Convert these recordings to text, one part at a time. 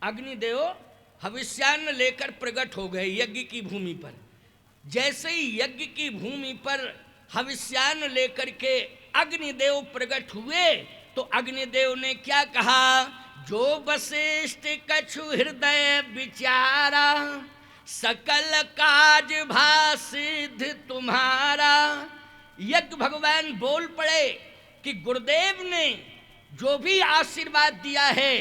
अग्निदेव हविष्यान्न लेकर प्रकट हो गए यज्ञ की भूमि पर। जैसे ही यज्ञ की भूमि पर हविष्यान्न लेकर के अग्निदेव प्रकट हुए तो अग्निदेव ने क्या कहा, जो वशिष्ठ कछु हृदय विचारा, सकल काज भा सिद्ध तुम्हारा। यज्ञ भगवान बोल पड़े कि गुरुदेव ने जो भी आशीर्वाद दिया है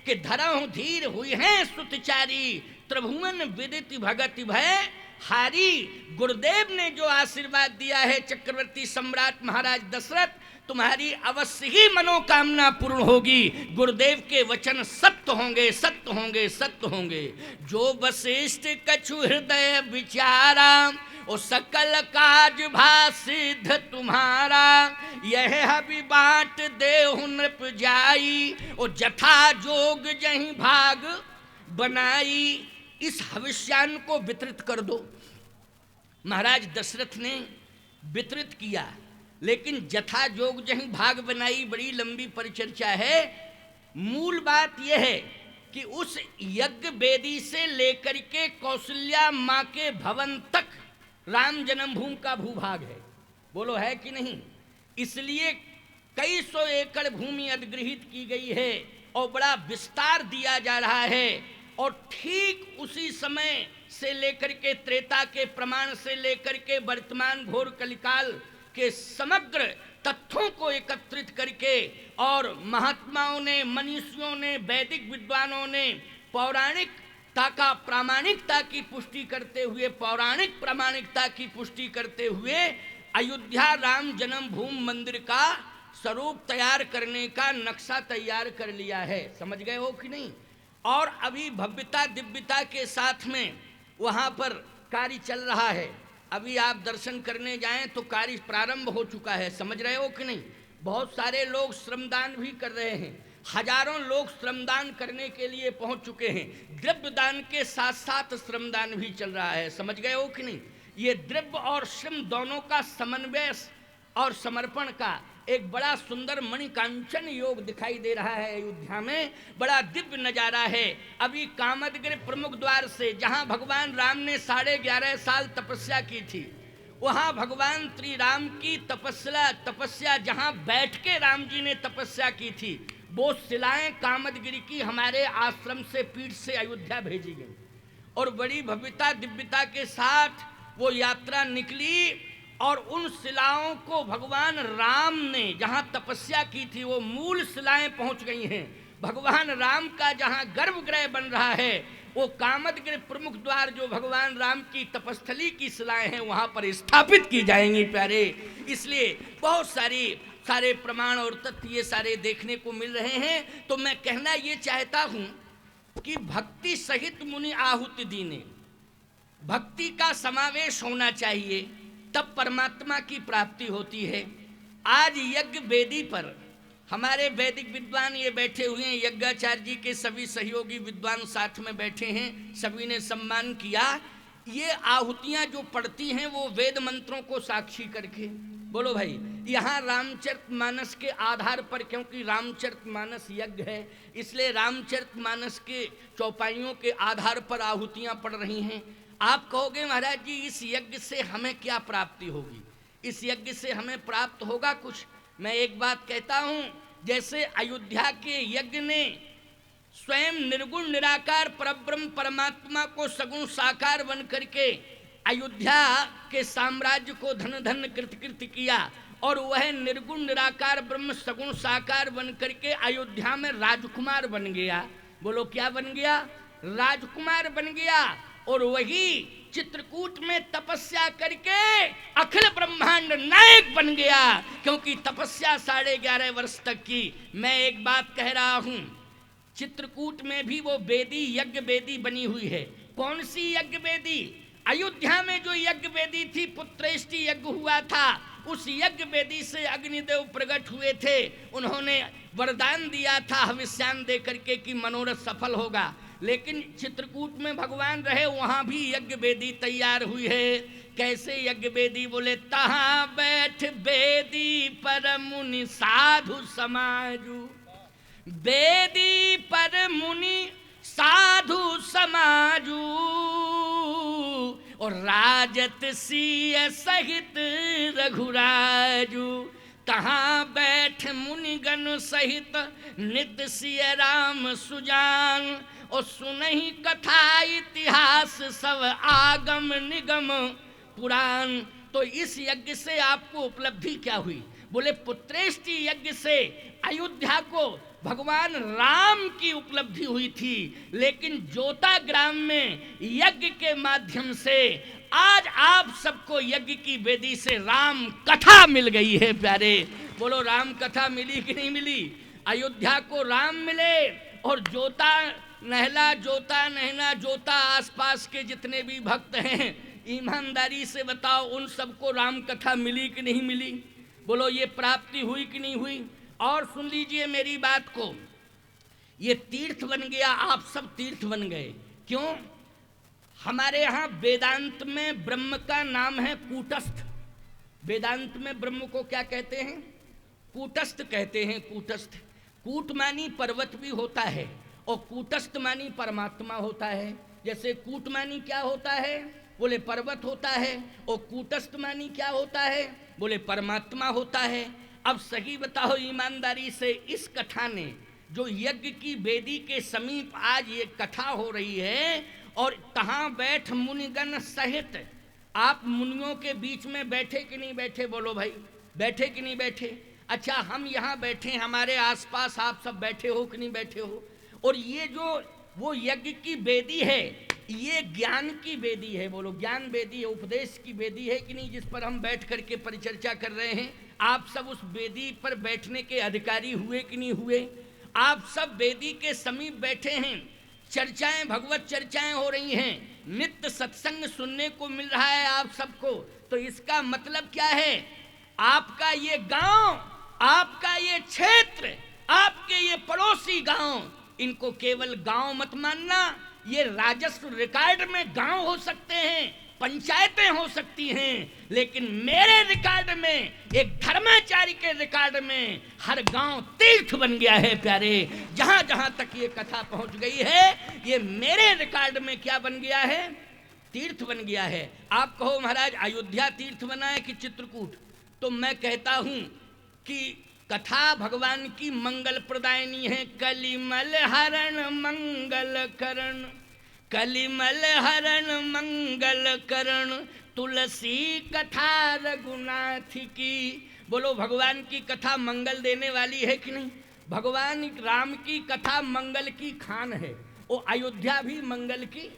कि धरहु धीर हुई हैं सुतचारी, त्रिभुवन विदित भगति भय हारी। गुरुदेव ने जो आशीर्वाद दिया है चक्रवर्ती सम्राट महाराज दशरथ, तुम्हारी अवश्य ही मनोकामना पूर्ण होगी। गुरुदेव के वचन सत्य होंगे, सत्य होंगे, सत्य होंगे। जो वशिष्ठ कछु हृदय विचारा, ओ सकल काज भा सिद्ध तुम्हारा। यह हबि बाट देहु नृप जाई, ओ जथा जोग जहीं भाग बनाई। इस हविष्यान्न को वितरित कर दो। महाराज दशरथ ने वितरित किया, लेकिन जथा जोग जहीं भाग बनाई बड़ी लंबी परिचर्चा है। मूल बात यह है कि उस यज्ञ वेदी से लेकर के कौशल्या माँ के भवन तक राम जन्मभूमि का भूभाग है। बोलो है कि नहीं? इसलिए कई सौ एकड़ भूमि अधिग्रहित की गई है और बड़ा विस्तार दिया जा रहा है। और ठीक उसी समय से लेकर के त्रेता के प्रमाण से लेकर के वर्तमान घोर कलिकाल के समग्र तथ्यों को एकत्रित करके और महात्माओं ने, मनीषियों ने, वैदिक विद्वानों ने पौराणिकता का प्रामाणिकता की पुष्टि करते हुए, पौराणिक प्रामाणिकता की पुष्टि करते हुए अयोध्या राम जन्मभूमि मंदिर का स्वरूप तैयार करने का नक्शा तैयार कर लिया है। समझ गए हो कि नहीं? और अभी भव्यता दिव्यता के साथ में वहाँ पर कार्य चल रहा है। अभी आप दर्शन करने जाएं तो कार्य प्रारंभ हो चुका है। समझ रहे हो कि नहीं? बहुत सारे लोग श्रमदान भी कर रहे हैं। हजारों लोग श्रमदान करने के लिए पहुंच चुके हैं। द्रव्य दान के साथ साथ श्रमदान भी चल रहा है। समझ गए हो कि नहीं? ये द्रव्य और श्रम दोनों का समन्वय और समर्पण का एक बड़ा सुंदर मणिकांचन योग दिखाई दे रहा है। अयोध्या में बड़ा दिव्य नजारा है। अभी कामदगिरि प्रमुख द्वार से, जहां भगवान राम ने 11.5 साल तपस्या की थी, वहां भगवान श्री राम की तपस्या जहां बैठ के राम जी ने तपस्या की थी, वो शिलाएं कामदगिरि की हमारे आश्रम से पीठ से अयोध्या भेजी गई और बड़ी भव्यता दिव्यता के साथ वो यात्रा निकली। और उन शिलाओं को भगवान राम ने जहाँ तपस्या की थी वो मूल शिलाएं पहुँच गई हैं। भगवान राम का जहाँ गर्भगृह बन रहा है वो कामदगिरि प्रमुख द्वार, जो भगवान राम की तपस्थली की शिलाएं हैं, वहाँ पर स्थापित की जाएंगी प्यारे। इसलिए बहुत सारे प्रमाण और तथ्य ये सारे देखने को मिल रहे हैं। तो मैं कहना ये चाहता हूँ कि भक्ति सहित मुनि आहुति दीने, भक्ति का समावेश होना चाहिए, तब परमात्मा की प्राप्ति होती है। आज यज्ञ वेदी पर हमारे वैदिक विद्वान ये बैठे हुए हैं, यज्ञाचार्य जी के सभी सहयोगी विद्वान साथ में बैठे हैं, सभी ने सम्मान किया। ये आहुतियाँ जो पड़ती हैं वो वेद मंत्रों को साक्षी करके। बोलो भाई, यहाँ रामचरितमानस के आधार पर, क्योंकि रामचरितमानस यज्ञ है, इसलिए रामचरितमानस के चौपाइयों के आधार पर आहुतियाँ पड़ रही हैं। आप कहोगे महाराज जी इस यज्ञ से हमें क्या प्राप्ति होगी? इस यज्ञ से हमें प्राप्त होगा कुछ? मैं एक बात कहता हूँ, जैसे अयोध्या के यज्ञ ने स्वयं निर्गुण निराकार परब्रह्म परमात्मा को सगुण साकार बन करके अयोध्या के साम्राज्य को धन धन कृत कृत किया, और वह निर्गुण निराकार ब्रह्म सगुण साकार बन करके अयोध्या में राजकुमार बन गया। बोलो क्या बन गया? राजकुमार बन गया। और वही चित्रकूट में तपस्या करके अखिल ब्रह्मांड नायक बन गया, क्योंकि तपस्या 11.5 वर्ष तक की। मैं एक बात कह रहा हूं, चित्रकूट में भी वो वेदी यज्ञ वेदी बनी हुई है। कौन सी यज्ञ वेदी? अयोध्या में जो यज्ञ वेदी थी, पुत्रेष्टि यज्ञ हुआ था, उस यज्ञ वेदी से अग्निदेव प्रकट हुए थे। उन्होंने वरदान दिया था हविष्यान्न दे करके कि मनोरथ सफल होगा। लेकिन चित्रकूट में भगवान रहे, वहां भी यज्ञ वेदी तैयार हुई है। कैसे यज्ञ वेदी? बोले तहां बैठ वेदी पर मुनि साधु समाजु, वेदी पर मुनि साधु और राजत सिय सहित रघुराजू, तहाँ बैठ मुनिगण सहित नित सिय राम सुजान। और सुनहि कथा इतिहास सब आगम निगम पुराण। तो इस यज्ञ से आपको उपलब्धि क्या हुई? बोले पुत्रेष्टि यज्ञ से अयोध्या को भगवान राम की उपलब्धि हुई थी, लेकिन जोता ग्राम में यज्ञ के माध्यम से आज आप सबको यज्ञ की वेदी से राम कथा मिल गई है प्यारे। बोलो राम कथा मिली कि नहीं मिली? अयोध्या को राम मिले और जोता नहला, जोता नहना, जोता आसपास के जितने भी भक्त हैं, ईमानदारी से बताओ उन सबको राम कथा मिली कि नहीं मिली? बोलो ये प्राप्ति हुई कि नहीं हुई? और सुन लीजिए मेरी बात को, ये तीर्थ बन गया, आप सब तीर्थ बन गए। क्यों? हमारे यहाँ वेदांत में ब्रह्म का नाम है कूटस्थ। वेदांत में ब्रह्म को क्या कहते हैं? कूटस्थ कहते हैं। कूटस्थ, कूट मानी पर्वत भी होता है और कूटस्थ मानी परमात्मा होता है। जैसे कूट मानी क्या होता है? बोले पर्वत होता है। और कूटस्थ मानी क्या होता है? बोले परमात्मा होता है। अब सही बताओ ईमानदारी से, इस कथा ने जो यज्ञ की वेदी के समीप आज ये कथा हो रही है और तहाँ बैठ मुनिगण सहित, आप मुनियों के बीच में बैठे कि नहीं बैठे? बोलो भाई, बैठे कि नहीं बैठे? अच्छा, हम यहाँ बैठे, हमारे आसपास आप सब बैठे हो कि नहीं बैठे हो? और ये जो वो यज्ञ की वेदी है, ये ज्ञान की वेदी है। बोलो ज्ञान वेदी है, उपदेश की वेदी है कि नहीं, जिस पर हम बैठ करके परिचर्चा कर रहे हैं। आप सब उस वेदी पर बैठने के अधिकारी हुए कि नहीं हुए? आप सब वेदी के समीप बैठे हैं, चर्चाएं, भगवत चर्चाएं हो रही हैं, नित्य सत्संग सुनने को मिल रहा है आप सबको। तो इसका मतलब क्या है? आपका ये गांव, आपका ये क्षेत्र, आपके ये पड़ोसी गांव, इनको केवल गांव मत मानना। ये राजस्व रिकॉर्ड में गांव हो सकते हैं, पंचायतें हो सकती हैं, लेकिन मेरे रिकॉर्ड में, एक धर्माचारी के रिकॉर्ड में हर गांव तीर्थ बन गया है प्यारे। जहां जहां तक ये कथा पहुंच गई है, ये मेरे रिकॉर्ड में क्या बन गया है? तीर्थ बन गया है। आप कहो महाराज अयोध्या तीर्थ बना है कि चित्रकूट? तो मैं कहता हूं कि कथा भगवान की मंगल प्रदायनी है। कलिमल हरण मंगल करण, कलिमल हरण मंगल करण, तुलसी कथा रघुनाथ की। बोलो भगवान की कथा मंगल देने वाली है कि नहीं? भगवान राम की कथा मंगल की खान है, और अयोध्या भी मंगल की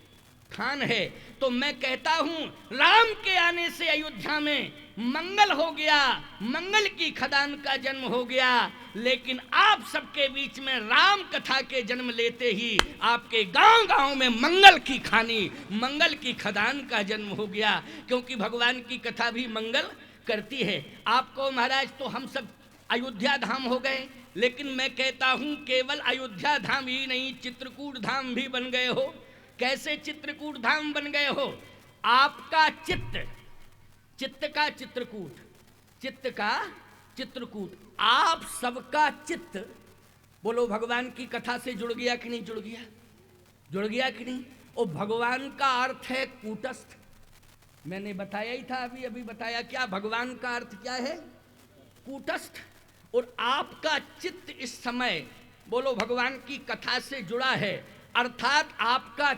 खान है। तो मैं कहता हूं राम के आने से अयोध्या में मंगल हो गया, मंगल की खदान का जन्म हो गया। लेकिन आप सबके बीच में राम कथा के जन्म लेते ही आपके गांव गांव में मंगल की खानी, मंगल की खदान का जन्म हो गया, क्योंकि भगवान की कथा भी मंगल करती है। आपको महाराज तो हम सब अयोध्या धाम हो गए, लेकिन मैं कहता हूं केवल अयोध्या धाम ही नहीं, चित्रकूट धाम भी बन गए हो। कैसे चित्रकूट धाम बन गए हो? आपका चित्त, चित्त का चित्रकूट, चित्त का चित्रकूट, आप सबका चित्त बोलो भगवान की कथा से जुड़ गया कि नहीं जुड़ गया? जुड़ गया कि नहीं? और भगवान का अर्थ है कूटस्थ। मैंने बताया ही था, अभी अभी बताया। क्या भगवान का अर्थ क्या है? कूटस्थ। और आपका चित्त इस समय बोलो भगवान की कथा से जुड़ा है, अर्थात आपका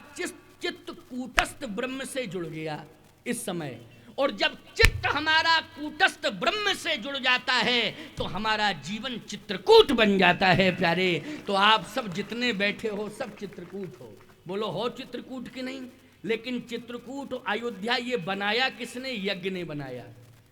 चित्त कूटस्थ ब्रह्म से जुड़ गया इस समय। और जब चित्त हमारा कूटस्थ ब्रह्म से जुड़ जाता है तो हमारा जीवन चित्रकूट बन जाता है प्यारे। तो आप सब जितने बैठे हो सब चित्रकूट हो। बोलो हो चित्रकूट कि नहीं? लेकिन चित्रकूट अयोध्या ये बनाया किसने? यज्ञ ने बनाया।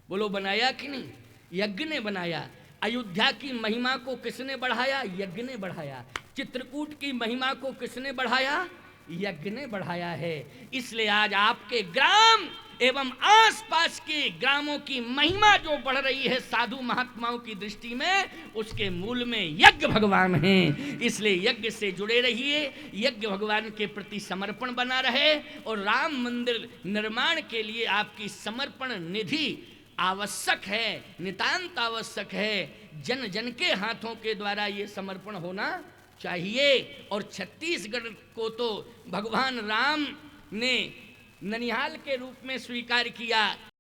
बोलो बनाया कि नहीं? यज्ञ ने बनाया। अयोध्या की महिमा को किसने बढ़ाया? यज्ञ ने बढ़ाया। चित्रकूट की महिमा को किसने बढ़ाया? यज्ञ ने बढ़ाया है। इसलिए आज आपके ग्राम एवं आसपास के ग्रामों की महिमा जो बढ़ रही है साधु महात्माओं की दृष्टि में, उसके मूल में यज्ञ भगवान हैं। इसलिए यज्ञ से जुड़े रहिए, यज्ञ भगवान के प्रति समर्पण बना रहे। और राम मंदिर निर्माण के लिए आपकी समर्पण निधि आवश्यक है, नितांत आवश्यक है। जन जन के हाथों के द्वारा ये समर्पण होना चाहिए। और छत्तीसगढ़ को तो भगवान राम ने ननिहाल के रूप में स्वीकार किया।